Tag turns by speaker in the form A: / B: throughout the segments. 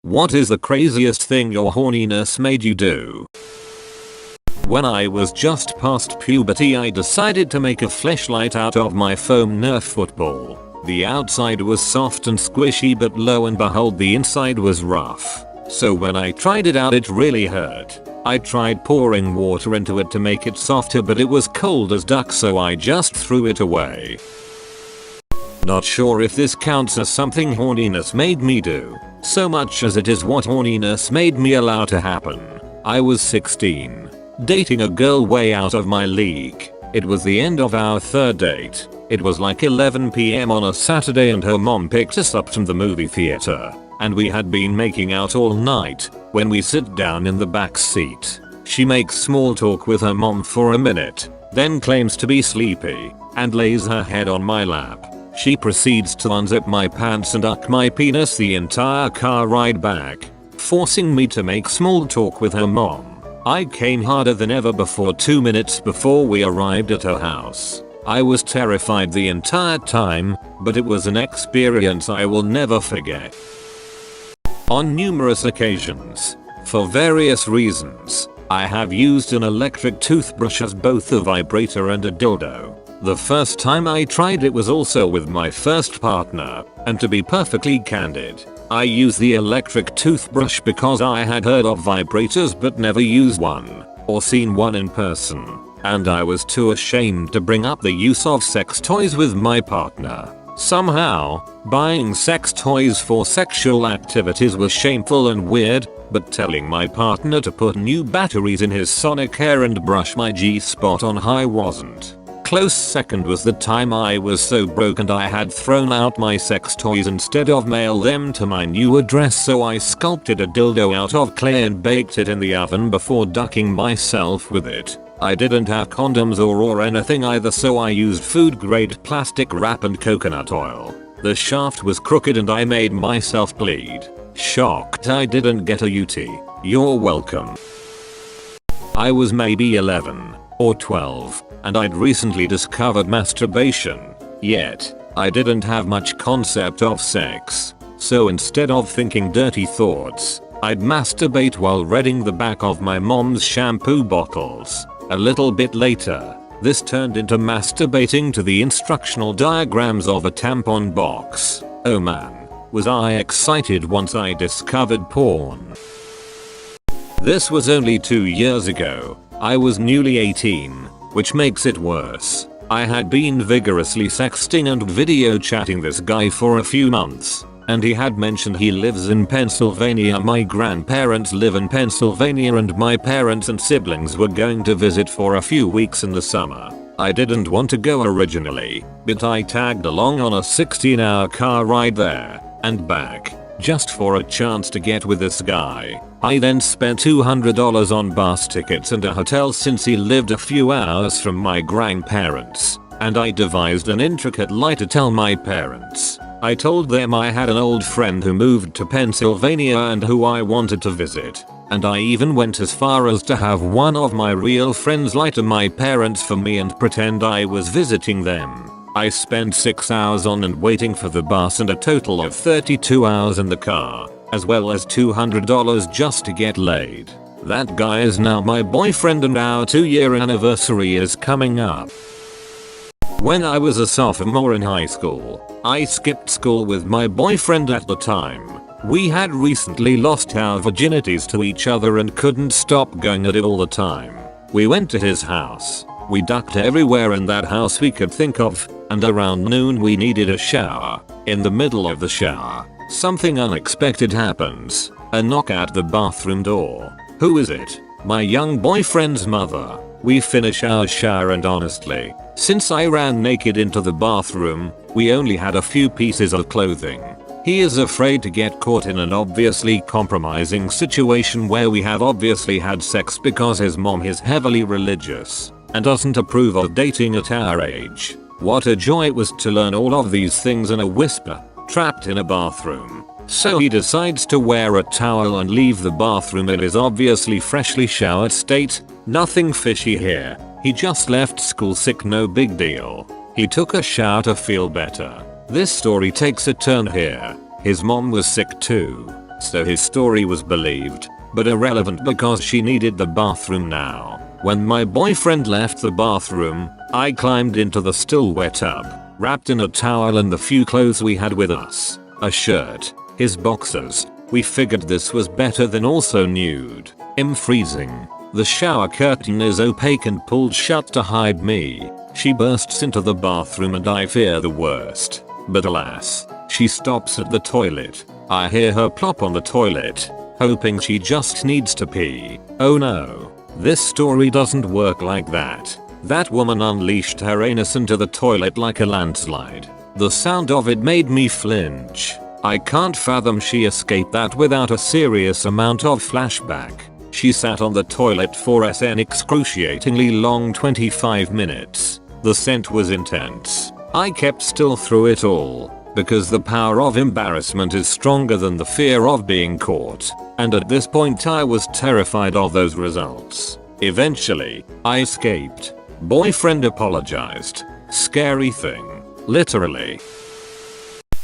A: What is the craziest thing your horniness made you do? When I was just past puberty, I decided to make a fleshlight out of my foam Nerf football. The outside was soft and squishy, but lo and behold the inside was rough. So when I tried it out it really hurt. I tried pouring water into it to make it softer, but it was cold as duck, so I just threw it away. Not sure if this counts as something horniness made me do, so much as it is what horniness made me allow to happen. I was 16, dating a girl way out of my league. It was the end of our third date. It was like 11 PM on a Saturday and her mom picked us up from the movie theater. And we had been making out all night. When we sit down in the back seat, she makes small talk with her mom for a minute, then claims to be sleepy, and lays her head on my lap. She proceeds to unzip my pants and uck my penis the entire car ride back, forcing me to make small talk with her mom. I came harder than ever before 2 minutes before we arrived at her house. I was terrified the entire time, but it was an experience I will never forget. On numerous occasions, for various reasons, I have used an electric toothbrush as both a vibrator and a dildo. The first time I tried it was also with my first partner, and to be perfectly candid, I used the electric toothbrush because I had heard of vibrators but never used one, or seen one in person, and I was too ashamed to bring up the use of sex toys with my partner. Somehow, buying sex toys for sexual activities was shameful and weird, but telling my partner to put new batteries in his sonic hair and brush my G-spot on high wasn't. Close second was the time I was so broke and I had thrown out my sex toys instead of mail them to my new address, so I sculpted a dildo out of clay and baked it in the oven before ducking myself with it. I didn't have condoms or anything either, so I used food grade plastic wrap and coconut oil. The shaft was crooked and I made myself bleed. Shocked I didn't get a UT. You're welcome. I was maybe 11 or 12 and I'd recently discovered masturbation. Yet, I didn't have much concept of sex. So instead of thinking dirty thoughts, I'd masturbate while reading the back of my mom's shampoo bottles. A little bit later, this turned into masturbating to the instructional diagrams of a tampon box. Oh man, was I excited once I discovered porn. This was only 2 years ago. I was newly 18, which makes it worse. I had been vigorously sexting and video chatting this guy for a few months, and he had mentioned he lives in Pennsylvania. My grandparents live in Pennsylvania and my parents and siblings were going to visit for a few weeks in the summer. I didn't want to go originally, but I tagged along on a 16-hour car ride there and back, just for a chance to get with this guy. I then spent $200 on bus tickets and a hotel since he lived a few hours from my grandparents, and I devised an intricate lie to tell my parents. I told them I had an old friend who moved to Pennsylvania and who I wanted to visit, and I even went as far as to have one of my real friends lie to my parents for me and pretend I was visiting them. I spent 6 hours on and waiting for the bus and a total of 32 hours in the car, as well as $200 just to get laid. That guy is now my boyfriend and our 2-year anniversary is coming up. When I was a sophomore in high school, I skipped school with my boyfriend at the time. We had recently lost our virginities to each other and couldn't stop going at it all the time. We went to his house. We ducked everywhere in that house we could think of, and around noon we needed a shower. In the middle of the shower, something unexpected happens. A knock at the bathroom door. Who is it? My young boyfriend's mother. We finish our shower and honestly, since I ran naked into the bathroom, we only had a few pieces of clothing. He is afraid to get caught in an obviously compromising situation where we have obviously had sex because his mom is heavily religious and doesn't approve of dating at our age. What a joy it was to learn all of these things in a whisper, trapped in a bathroom. So he decides to wear a towel and leave the bathroom in his obviously freshly showered state. Nothing fishy here. He just left school sick, no big deal. He took a shower to feel better. This story takes a turn here. His mom was sick too. so his story was believed, but irrelevant because she needed the bathroom now. When my boyfriend left the bathroom, I climbed into the still wet tub, wrapped in a towel and the few clothes we had with us, a shirt, his boxers. We figured this was better than also nude. I'm freezing. The shower curtain is opaque and pulled shut to hide me. She bursts into the bathroom and I fear the worst. But alas, she stops at the toilet. I hear her plop on the toilet, hoping she just needs to pee. Oh no. This story doesn't work like that. That woman unleashed her anus into the toilet like a landslide. The sound of it made me flinch. I can't fathom she escaped that without a serious amount of flashback. She sat on the toilet for an excruciatingly long 25 minutes. The scent was intense. I kept still through it all, because the power of embarrassment is stronger than the fear of being caught. And at this point I was terrified of those results. Eventually, I escaped. Boyfriend apologized. Scary thing. Literally.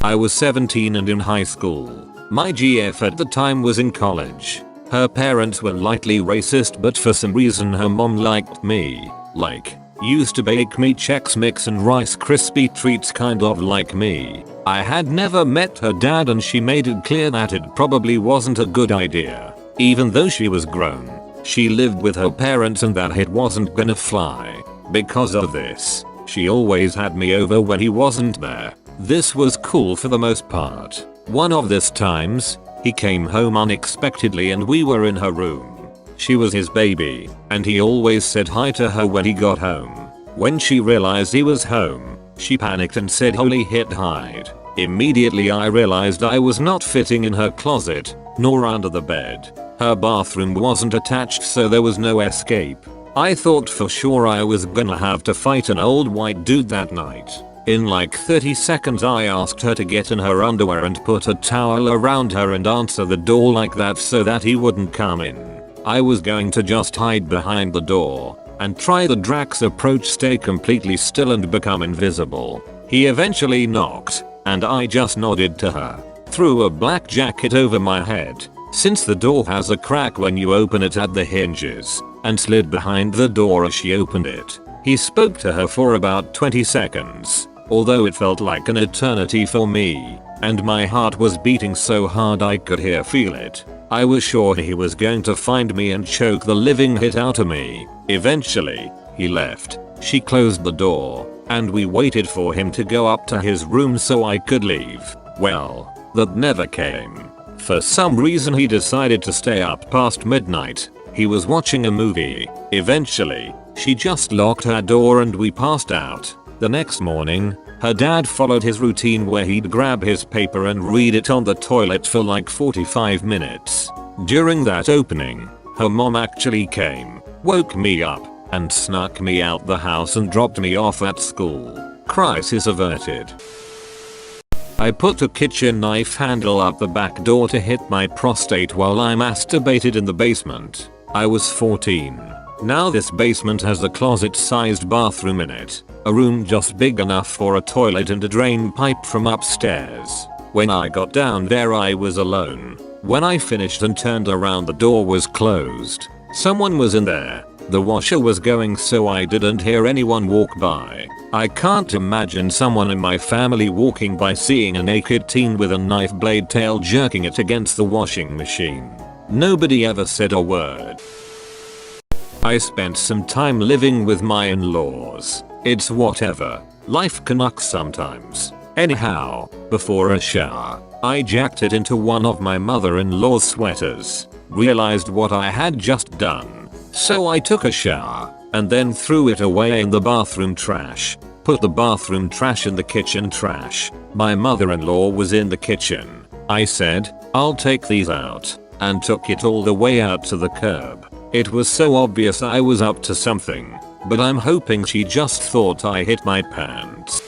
A: I was 17 and in high school. My GF at the time was in college. Her parents were lightly racist, but for some reason her mom liked me. Like, used to bake me Chex Mix and Rice Krispie treats kind of like me. I had never met her dad and she made it clear that it probably wasn't a good idea. Even though she was grown, she lived with her parents and that it wasn't gonna fly. Because of this, she always had me over when he wasn't there. This was cool for the most part. One of these times, he came home unexpectedly and we were in her room. She was his baby, and he always said hi to her when he got home. When she realized he was home, she panicked and said holy hit hide. Immediately I realized I was not fitting in her closet, nor under the bed. Her bathroom wasn't attached so there was no escape. I thought for sure I was gonna have to fight an old white dude that night. In like 30 seconds I asked her to get in her underwear and put a towel around her and answer the door like that so that he wouldn't come in. I was going to just hide behind the door and try the Drax approach, stay completely still and become invisible. He eventually knocked and I just nodded to her, threw a black jacket over my head, since the door has a crack when you open it at the hinges, and slid behind the door as she opened it. He spoke to her for about 20 seconds, although it felt like an eternity for me, and my heart was beating so hard I could feel it. I was sure he was going to find me and choke the living hit out of me. Eventually, he left. She closed the door, and we waited for him to go up to his room so I could leave. Well, that never came. For some reason he decided to stay up past midnight. He was watching a movie. Eventually, she just locked her door and we passed out. The next morning, her dad followed his routine where he'd grab his paper and read it on the toilet for like 45 minutes. During that opening, her mom actually came, woke me up, and snuck me out the house and dropped me off at school. Crisis averted. I put a kitchen knife handle up the back door to hit my prostate while I masturbated in the basement. I was 14. Now this basement has a closet-sized bathroom in it, a room just big enough for a toilet and a drain pipe from upstairs. When I got down there I was alone. When I finished and turned around the door was closed. Someone was in there. The washer was going so I didn't hear anyone walk by. I can't imagine someone in my family walking by seeing a naked teen with a knife blade tail jerking it against the washing machine. Nobody ever said a word. I spent some time living with my in-laws. It's whatever. Life canucks sometimes. Anyhow, before a shower, I jacked it into one of my mother-in-law's sweaters. Realized what I had just done. So I took a shower, and then threw it away in the bathroom trash. Put the bathroom trash in the kitchen trash. My mother-in-law was in the kitchen. I said, "I'll take these out," and took it all the way out to the curb. It was so obvious I was up to something, but I'm hoping she just thought I hit my pants.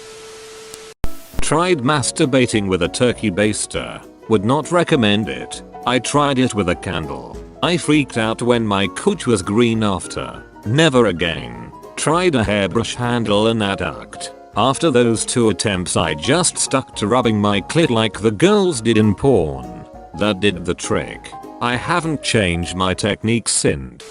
A: Tried masturbating with a turkey baster. Would not recommend it. I tried it with a candle. I freaked out when my cooch was green after. Never again. Tried a hairbrush handle and adduct. After those 2 attempts I just stuck to rubbing my clit like the girls did in porn. That did the trick. I haven't changed my technique since.